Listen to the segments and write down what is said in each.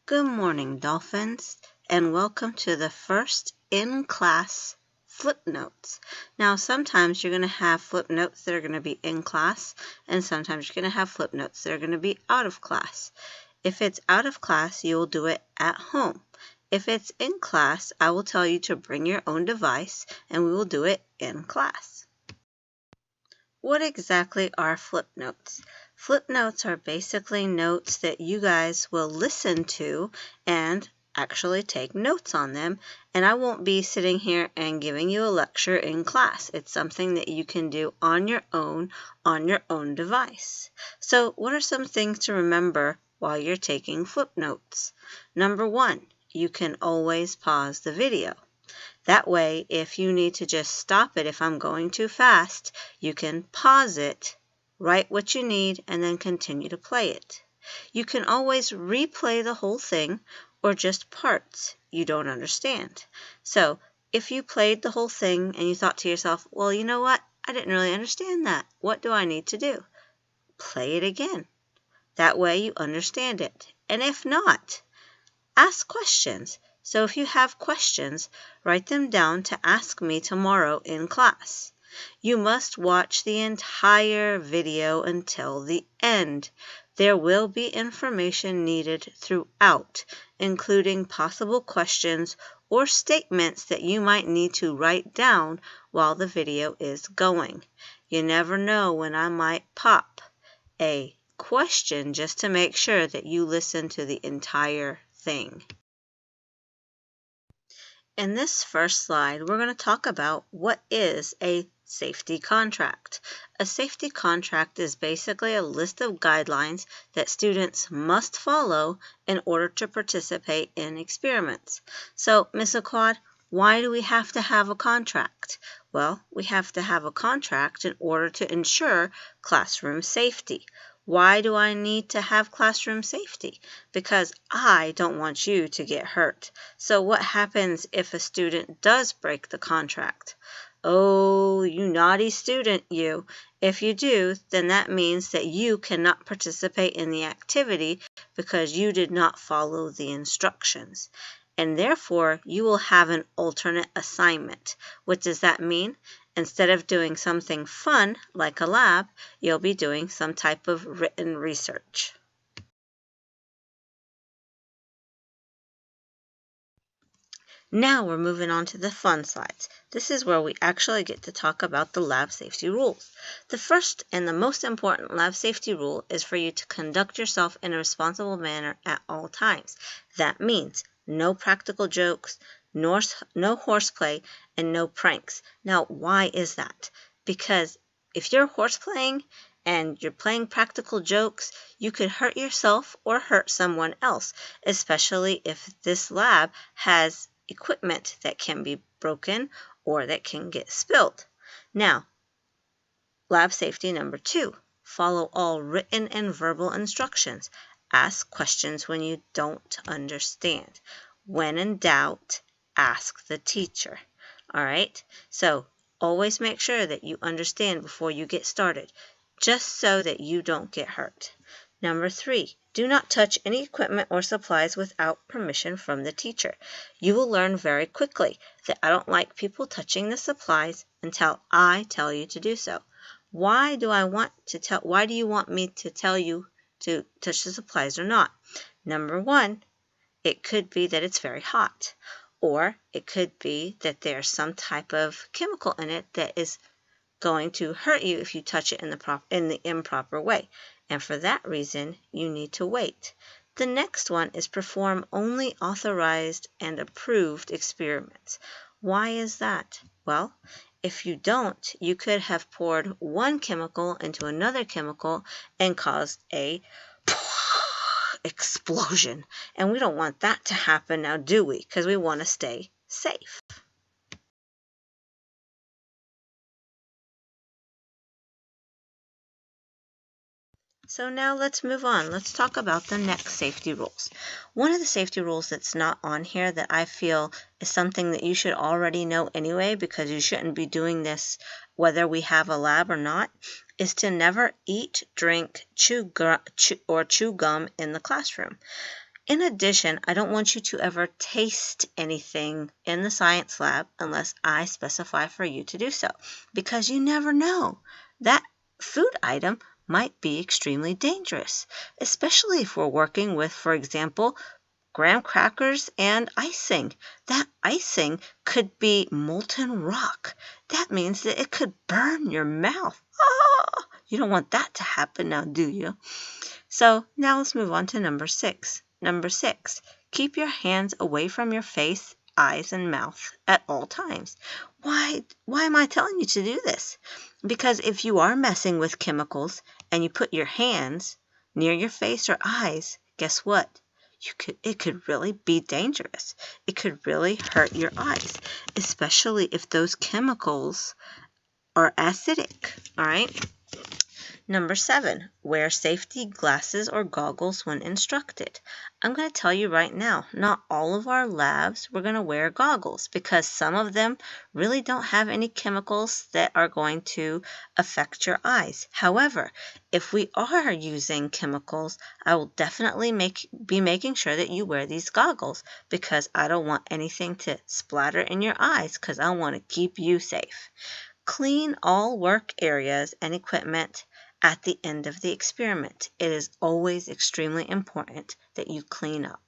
Good morning, dolphins, and welcome to the first in-class flip notes. Now, sometimes you're going to have flip notes that are going to be in class, and sometimes you're going to have flip notes that are going to be out of class. If it's out of class, you will do it at home. If it's in class, I will tell you to bring your own device, and we will do it in class. What exactly are flip notes? Flip notes are basically notes that you guys will listen to and actually take notes on them, and I won't be sitting here and giving you a lecture in class. It's something that you can do on your own device. So what are some things to remember while you're taking flip notes? Number one, you can always pause the video. That way, if you need to just stop it if I'm going too fast, you can pause it, write what you need, and then continue to play it. You can always replay the whole thing or just parts you don't understand. So, if you played the whole thing and you thought to yourself, well, you know what? I didn't really understand that. What do I need to do? Play it again. That way you understand it. And if not, ask questions. So if you have questions, write them down to ask me tomorrow in class. You must watch the entire video until the end. There will be information needed throughout, including possible questions or statements that you might need to write down while the video is going. You never know when I might pop a question just to make sure that you listen to the entire thing. In this first slide, we're going to talk about what is a safety contract. A safety contract is basically a list of guidelines that students must follow in order to participate in experiments. So, Ms. Aquad, why do we have to have a contract? Well, we have to have a contract in order to ensure classroom safety. Why do I need to have classroom safety? Because I don't want you to get hurt. So what happens if a student does break the contract? Oh, you naughty student, you. If you do, then that means that you cannot participate in the activity because you did not follow the instructions. And therefore, you will have an alternate assignment. What does that mean? Instead of doing something fun, like a lab, you'll be doing some type of written research. Now we're moving on to the fun slides. This is where we actually get to talk about the lab safety rules. The first and the most important lab safety rule is for you to conduct yourself in a responsible manner at all times. That means no practical jokes, no horseplay, and no pranks. Now, why is that? Because if you're horseplaying and you're playing practical jokes, you could hurt yourself or hurt someone else, especially if this lab has equipment that can be broken or that can get spilled. Now, lab safety number 2, follow all written and verbal instructions. Ask questions when you don't understand. When in doubt, ask the teacher. All right? So always make sure that you understand before you get started, just so that you don't get hurt. Number 3, do not touch any equipment or supplies without permission from the teacher. You will learn very quickly that I don't like people touching the supplies until I tell you to do so. Why do you want me to tell you to touch the supplies or not? Number 1, it could be that it's very hot, or it could be that there's some type of chemical in it that is going to hurt you if you touch it in the improper way. And for that reason, you need to wait. The next one is perform only authorized and approved experiments. Why is that? Well, if you don't, you could have poured one chemical into another chemical and caused a explosion. And we don't want that to happen now, do we? Because we want to stay safe. So now let's move on. Let's talk about the next safety rules. One of the safety rules that's not on here that I feel is something that you should already know anyway, because you shouldn't be doing this whether we have a lab or not, is to never eat, drink, chew gum in the classroom. In addition, I don't want you to ever taste anything in the science lab unless I specify for you to do so, because you never know. That food item might be extremely dangerous, especially if we're working with, for example, graham crackers and icing. That icing could be molten rock. That means that it could burn your mouth. Ah, you don't want that to happen now, do you? So now let's move on to number 6. Number 6, keep your hands away from your face, eyes, and mouth at all times. Why am I telling you to do this? Because if you are messing with chemicals and you put your hands near your face or eyes, guess what? It could really be dangerous. It could really hurt your eyes, especially if those chemicals are acidic, all right? Number 7, wear safety glasses or goggles when instructed. I'm going to tell you right now, not all of our labs we're going to wear goggles because some of them really don't have any chemicals that are going to affect your eyes. However, if we are using chemicals, I will definitely be making sure that you wear these goggles because I don't want anything to splatter in your eyes because I want to keep you safe. Clean all work areas and equipment at the end of the experiment. It is always extremely important that you clean up.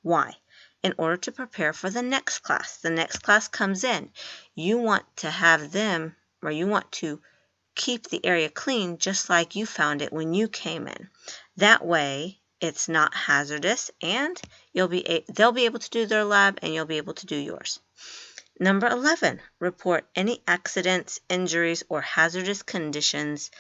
Why? In order to prepare for the next class. The next class comes in. You want to have them, or you want to keep the area clean just like you found it when you came in. That way, it's not hazardous and they'll be able to do their lab and you'll be able to do yours. Number 11, report any accidents, injuries, or hazardous conditions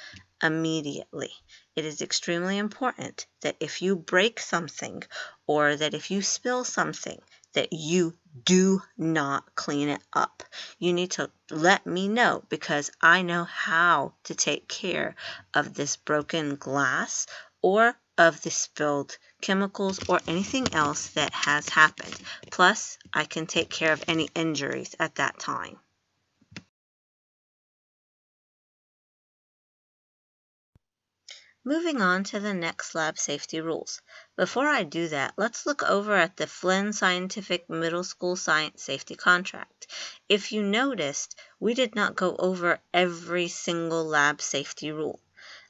immediately. It is extremely important that if you break something or that if you spill something, that you do not clean it up. You need to let me know because I know how to take care of this broken glass or of the spilled chemicals or anything else that has happened. Plus, I can take care of any injuries at that time. Moving on to the next lab safety rules. Before I do that, let's look over at the Flynn Scientific Middle School Science Safety Contract. If you noticed, we did not go over every single lab safety rule.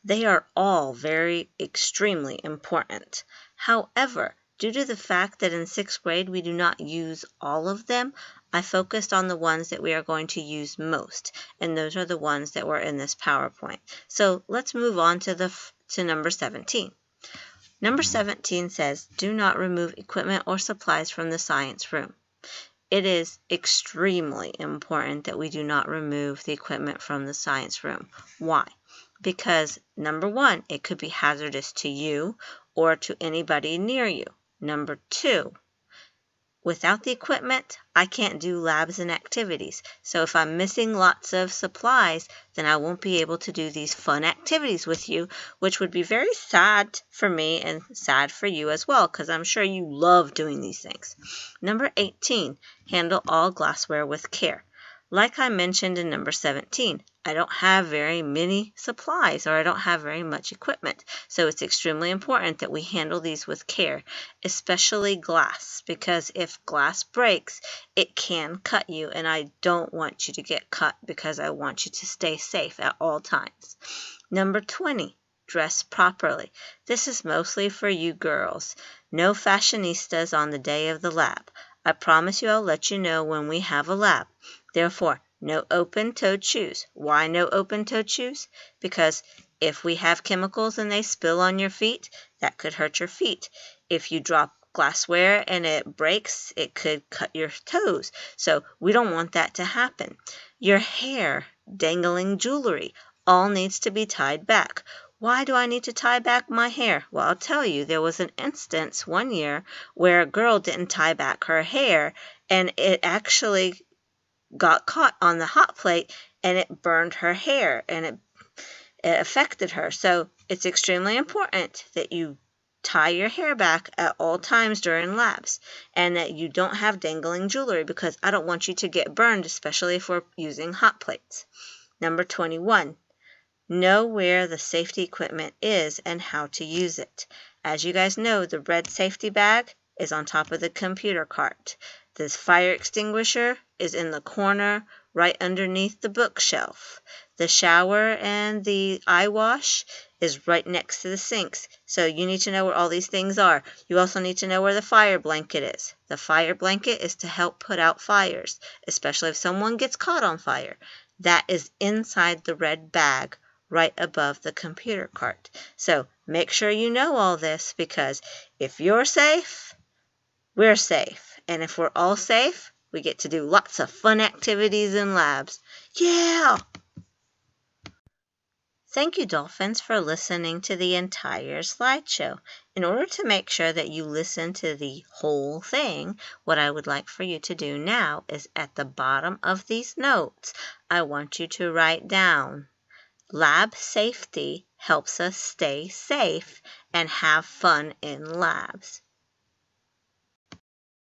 They are all extremely important. However, due to the fact that in 6th grade we do not use all of them, I focused on the ones that we are going to use most, and those are the ones that were in this PowerPoint. So let's move on to number 17. Number 17 says, do not remove equipment or supplies from the science room. It is extremely important that we do not remove the equipment from the science room. Why? Because number 1, it could be hazardous to you or to anybody near you. Number 2, without the equipment, I can't do labs and activities. So if I'm missing lots of supplies, then I won't be able to do these fun activities with you, which would be very sad for me and sad for you as well, because I'm sure you love doing these things. Number 18, handle all glassware with care. Like I mentioned in number 17, I don't have very many supplies or I don't have very much equipment. So it's extremely important that we handle these with care, especially glass, because if glass breaks, it can cut you and I don't want you to get cut because I want you to stay safe at all times. Number 20, dress properly. This is mostly for you girls. No fashionistas on the day of the lab. I promise you I'll let you know when we have a lab. Therefore, no open-toed shoes. Why no open-toed shoes? Because if we have chemicals and they spill on your feet, that could hurt your feet. If you drop glassware and it breaks, it could cut your toes. So we don't want that to happen. Your hair, dangling jewelry, all needs to be tied back. Why do I need to tie back my hair? Well, I'll tell you, there was an instance one year where a girl didn't tie back her hair and it actually got caught on the hot plate and it burned her hair and it affected her. So it's extremely important that you tie your hair back at all times during labs and that you don't have dangling jewelry because I don't want you to get burned, especially if we're using hot plates. Number 21, know where the safety equipment is and how to use it. As you guys know, the red safety bag is on top of the computer cart. This fire extinguisher is in the corner right underneath the bookshelf. The shower and the eye wash is right next to the sinks. So you need to know where all these things are. You also need to know where the fire blanket is. The fire blanket is to help put out fires, especially if someone gets caught on fire. That is inside the red bag right above the computer cart. So make sure you know all this, because if you're safe, we're safe. And if we're all safe, we get to do lots of fun activities in labs. Yeah! Thank you, dolphins, for listening to the entire slideshow. In order to make sure that you listen to the whole thing, what I would like for you to do now is at the bottom of these notes, I want you to write down, lab safety helps us stay safe and have fun in labs.